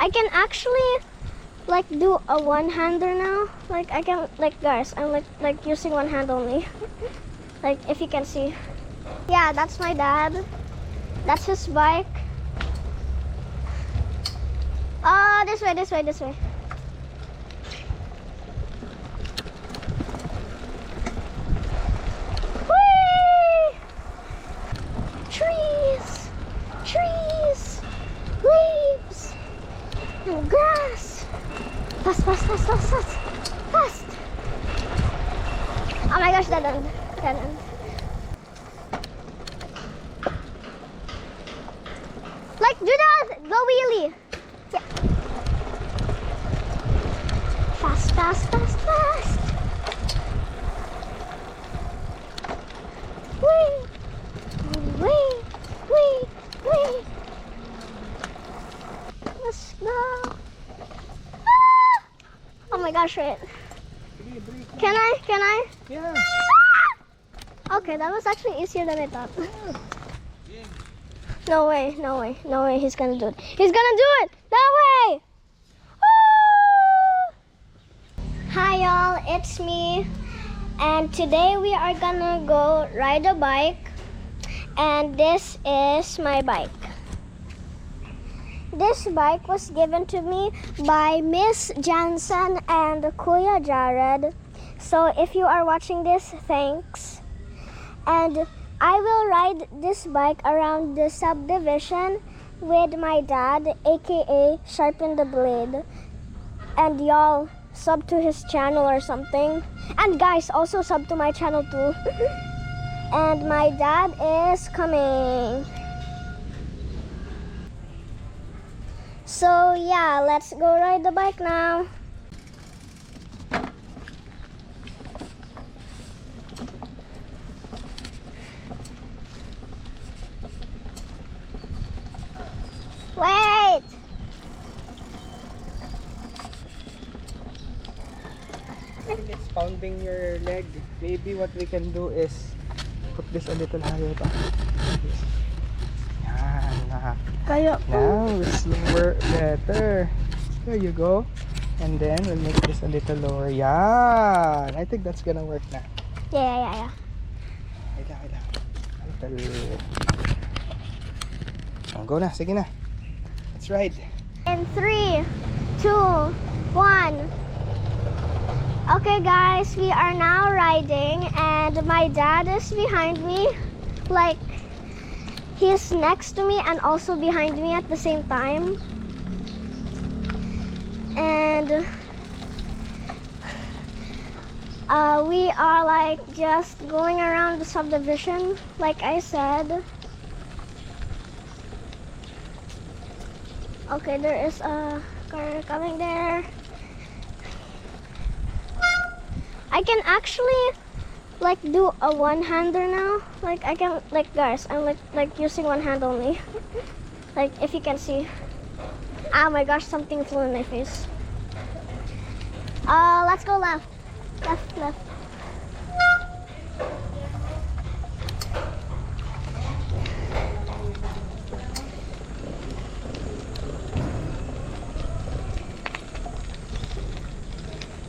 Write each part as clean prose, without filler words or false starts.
I can actually like do a one-hander now. Like I can, like guys, I'm like using one hand only. Like if you can see. Yeah, that's my dad. That's his bike. This way, this way, this way. Whee! Trees, trees, leaves, and grass. Fast, fast, fast, fast, fast, fast. Oh my gosh, dead end, dead end. Like, do that, go wheelie. Yeah. Fast, fast, fast, fast. Wee, wee, wee, wee. Let's go. Ah! Oh my gosh, wait. Can I? Can I? Yeah. Ah! Okay, that was actually easier than I thought. No way, no way, no way he's gonna do it. He's gonna do it! That way! Woo! Hi y'all, it's me. And today we are gonna go ride a bike. And this is my bike. This bike was given to me by Miss Jansen and Kuya Jared. So if you are watching this, thanks. And I will ride this bike around the subdivision with my dad, aka Sharpen the Blade. And y'all sub to his channel or something. And guys, also sub to my channel too. And my dad is coming. So yeah, let's go ride the bike now. Wait! I think it's pounding your leg. Maybe what we can do is put this a little higher pa. Yan. Kaya Now it's lower, better. There you go. And then we'll make this a little lower. Yan. I think that's gonna work na. Yeah. Wait lang. A little. Oh, go na. Sige na. Let's ride. In 3, 2, 1. Okay guys, we are now riding and my dad is behind me. Like, he's next to me and also behind me at the same time. And we are like just going around the subdivision, like I said. Okay, there is a car coming there. I can actually like do a one-hander now. Like I can, like guys, I'm like using one hand only. Like if you can see. Oh my gosh, something flew in my face. Let's go left. Left.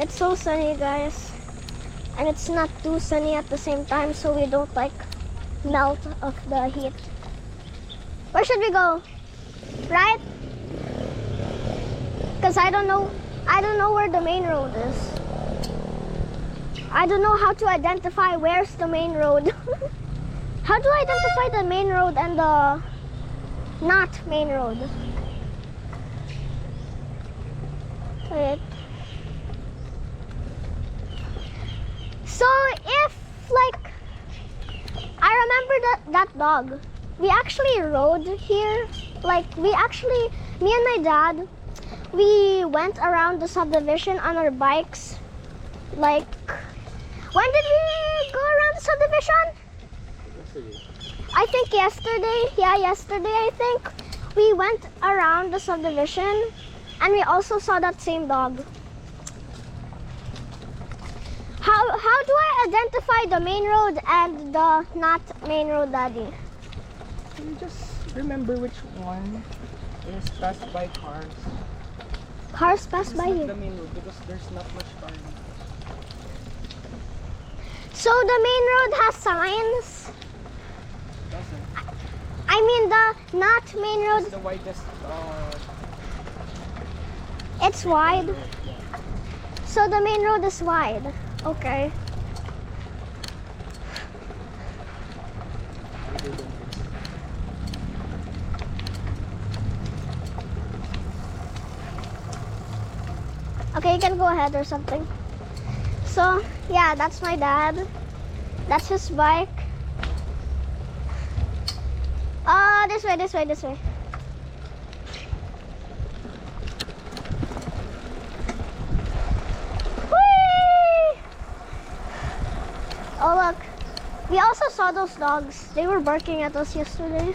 It's so sunny, guys, and it's not too sunny at the same time, so we don't like melt of the heat. Where should we go? Right? Because I don't know where the main road is. I don't know how to identify where's the main road. How do I identify the main road and the not main road? Wait. So if like I remember that dog, we actually rode here. Like me and my dad, we went around the subdivision on our bikes. Like, when did we go around the subdivision? Yesterday. I think yesterday. Yeah, yesterday I think. We went around the subdivision and we also saw that same dog. How do I identify the main road and the not main road, Daddy? You just remember which one is passed by cars. Cars pass by It's not here. the main road because there's not much car. So the main road has signs. Doesn't. I mean the not main road. It's the widest. It's wide. So the main road is wide. Okay. Okay, you can go ahead or something. So, yeah, that's my dad. That's his bike. This way, this way, this way. Whee! Oh, look. We also saw those dogs. They were barking at us yesterday.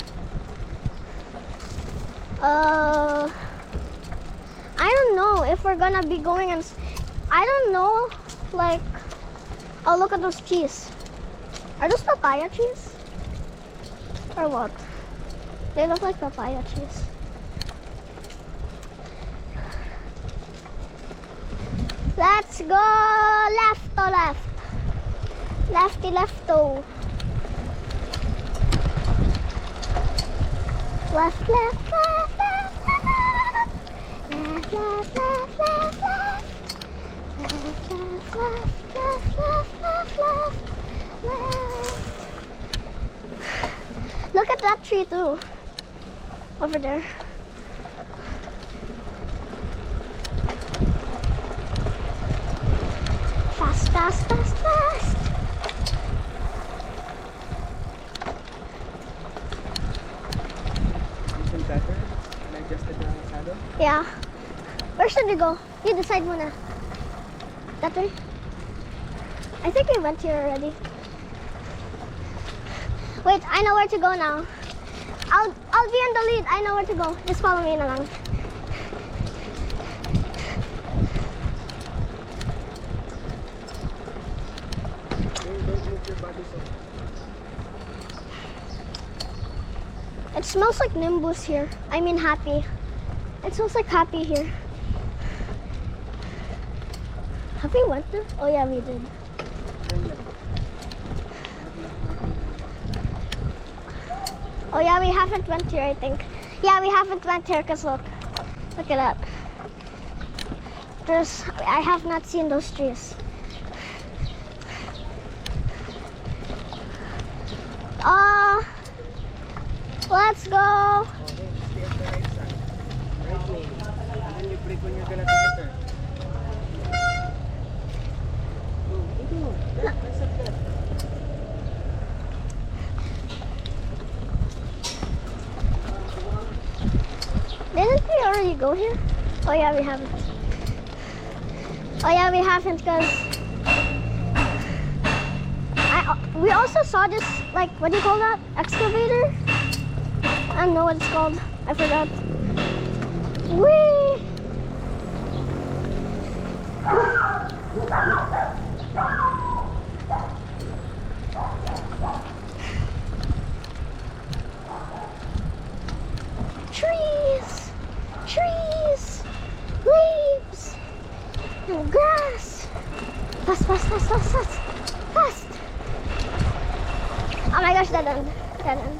I don't know if we're gonna be going and I don't know, like, oh, look at those trees. Are those papaya trees? Or what? They look like papaya trees. Let's go left to left. Lefty lefto. Left, left, left, left, left. Left, left, left, left, left. Left, left, left, left, left, left, left. Look at that tree too. Over there. Fast, fast, fast, fast. Isn't better? And I adjusted the saddle. Yeah. Where should we go? You decide muna. That way? I think we went here already. Wait, I know where to go now. I'll be in the lead. I know where to go. Just follow me na lang. Don't move your body so. It smells like Nimbus here. I mean happy. It smells like happy here. Have we went there? Oh yeah, we did. Oh yeah, we haven't went here, I think. Yeah, we haven't went here because look at that. I have not seen those trees. Let's go. Oh, then stay on the right side. Right lane. And then you brake when you're gonna take a turn. Go. That's up there. Didn't we already go here? Oh yeah, we haven't. Oh yeah, we haven't because we also saw this, like, what do you call that? Excavator? I don't know what it's called. I forgot. Whee! Trees! Trees! Leaves! And grass! Fast, fast, fast, fast, fast! Fast! Oh my gosh, dead end. Dead end.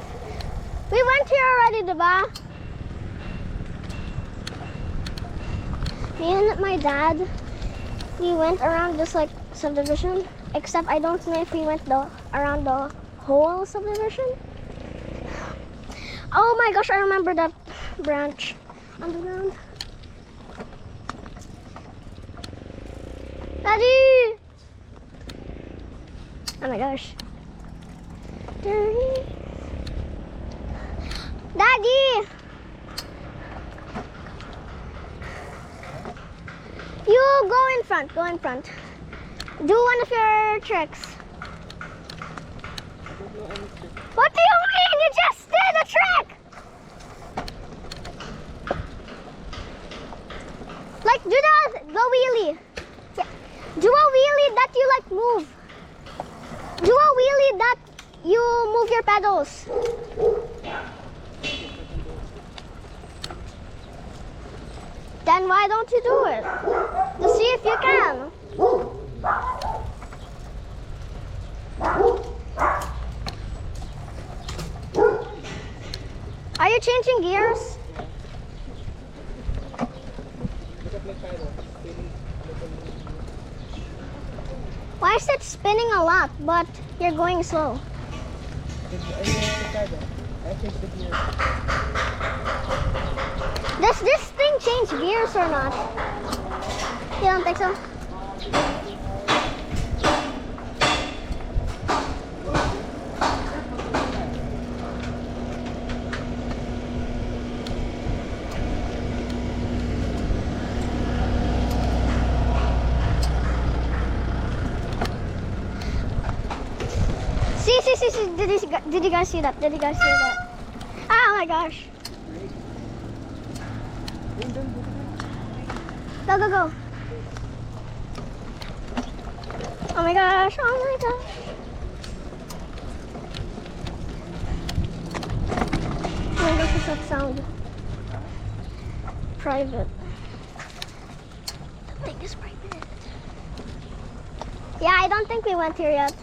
We went here already, diba? Me and my dad, we went around this like subdivision, except I don't know if we went around the whole subdivision. Oh my gosh, I remember that branch on the ground. Daddy! Oh my gosh. Daddy! You go in front, go in front. Do one of your tricks. What do you mean? You just did a trick! Like, do the wheelie. Yeah. Do a wheelie that you like move. Do a wheelie that you move your pedals. Then why don't you do it? To see if you can. Are you changing gears? Why is it spinning a lot, but you're going slow? Does this thing change gears or not? You don't think so? See. Did you guys see that? Did you guys see that? Oh my gosh. Go. Oh my gosh. Oh my gosh, what's that sound? Private. The thing is private. Yeah, I don't think we went here yet.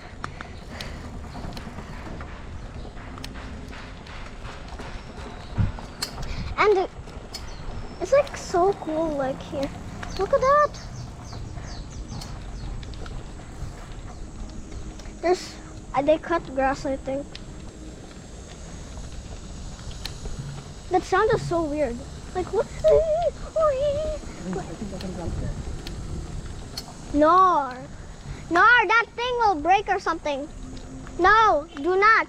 And it's like so cool, like here. Look at that. There's, they cut grass, I think. That sound is so weird. Like what? No, that thing will break or something. No, do not.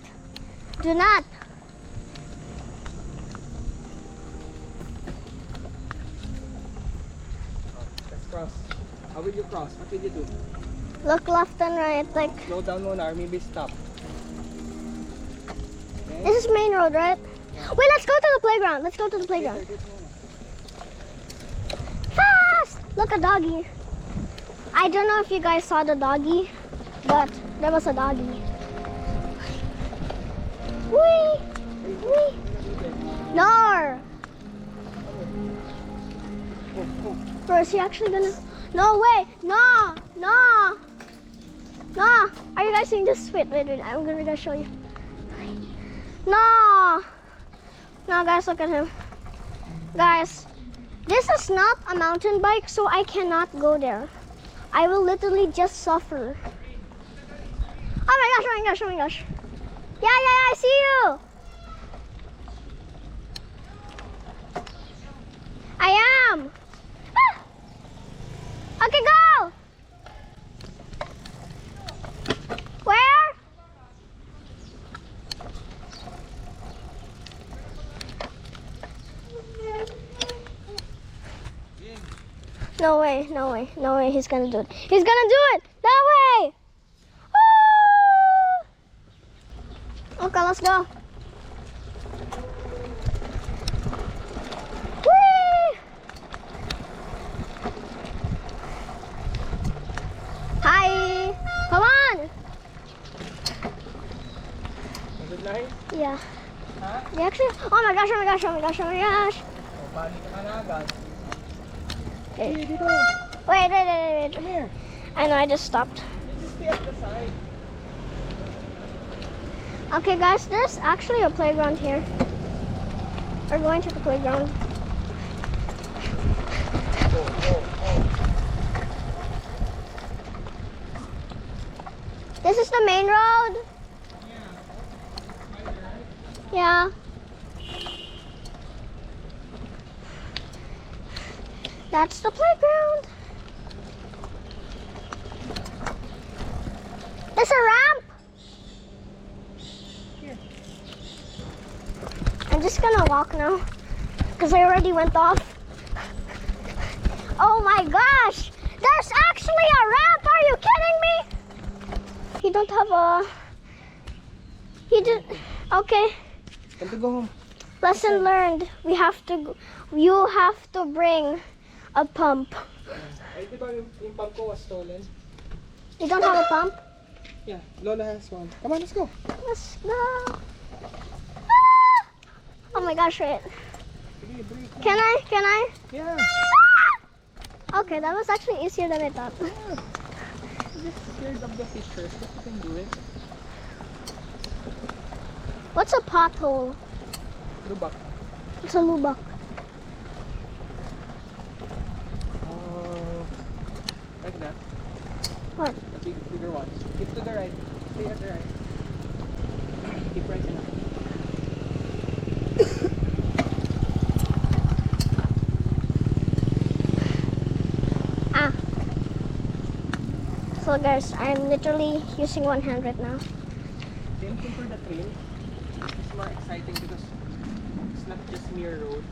Cross. How will you cross? What will you do? Look left and right, like. Slow down muna or maybe stop. Okay. This is main road, right? Wait, let's go to the playground. Fast! Look, a doggy. I don't know if you guys saw the doggy, but there was a doggy. Wee! No! Bro, is he actually gonna? No way! No! Are you guys seeing this? Wait. I'm gonna show you. No, guys, look at him. Guys, this is not a mountain bike, so I cannot go there. I will literally just suffer. Oh my gosh. Yeah, I see you. I am. Okay, go. Where? No way, he's gonna do it. That way! Woo! Okay, let's go. Whee! Hi! Come on! Was it nice? Yeah. Huh? Yeah, actually, oh my gosh. Balik ka na agad. Okay. Dito. Wait. Come here. I know, I just stopped. Just stay at the side. Okay, guys, there's actually a playground here. We're going to the playground. Oh. This is the main road. Yeah. That's the playground. There's a ramp. Here. I'm just gonna walk now because I already went off. Oh my gosh! There's actually a ramp! Are you kidding me? You don't have a... You did... Okay. Time to go home. Lesson learned. You have to bring a pump. Ay, di ba yung pump ko was stolen? You don't have a pump? Yeah, Lola has one. Come on, let's go. Let's go. Ah! Oh my gosh, right. Sige, break. Can I? Can I? Yeah. Okay, that was actually easier than I thought. Yeah. Just scared of the pictures, but you can do it. What's a pothole? Lubak. What's a lubak? Like that. What? The bigger ones. Keep to the right. Stay at the right. Keep right enough. So guys, I'm literally using one hand right now. Same thing for the trail. It's more exciting because it's not just mere road.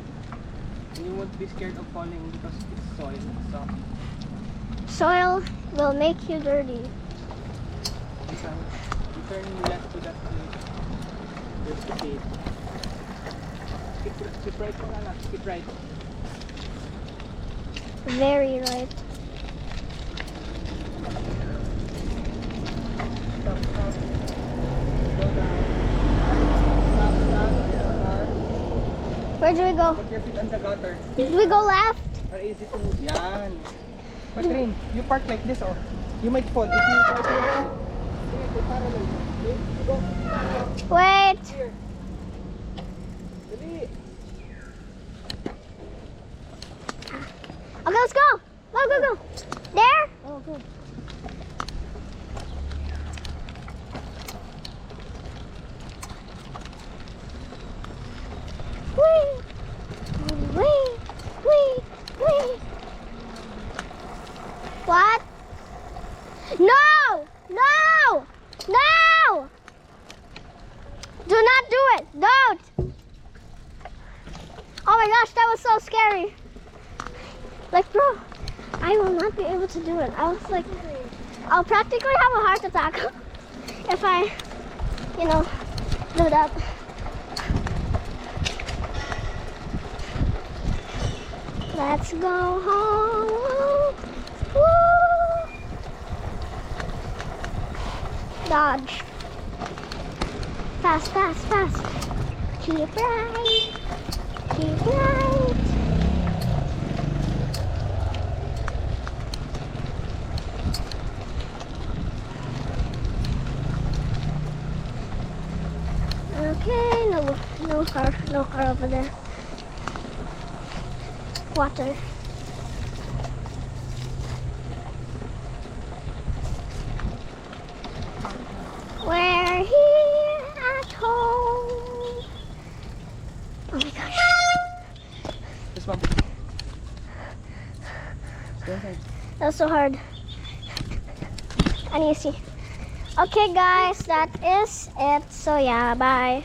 And you won't be scared of falling because it's soil. So, Soil will make you dirty. you turn left to that place. There's the gate. Keep right mo lang. Keep right. Very right. Stop, stop. Go down. Stop, stop. Where do we go? Put your feet on the gutter. Did we go left? Or easy to move. Yan. But Rin, you park like this, oh. You might fall. If you park like this, go parallel. Okay? Go. Wait. Here. Dali. Okay, let's go. Go, go, go. There? Oh, good. Wee. Wee. Wee. Wee. What? No! No! No! Do not do it! Don't! Oh my gosh, that was so scary. Like, bro, I will not be able to do it. I was like, I'll practically have a heart attack if I, you know, do that. Let's go home. Woo! Dodge. Fast, fast, fast. Keep right. Keep right. Okay, no car over there. Water. We're here at home. Oh my gosh. This one. Stay inside. That was so hard. And easy. Okay guys, that is it. So yeah, bye.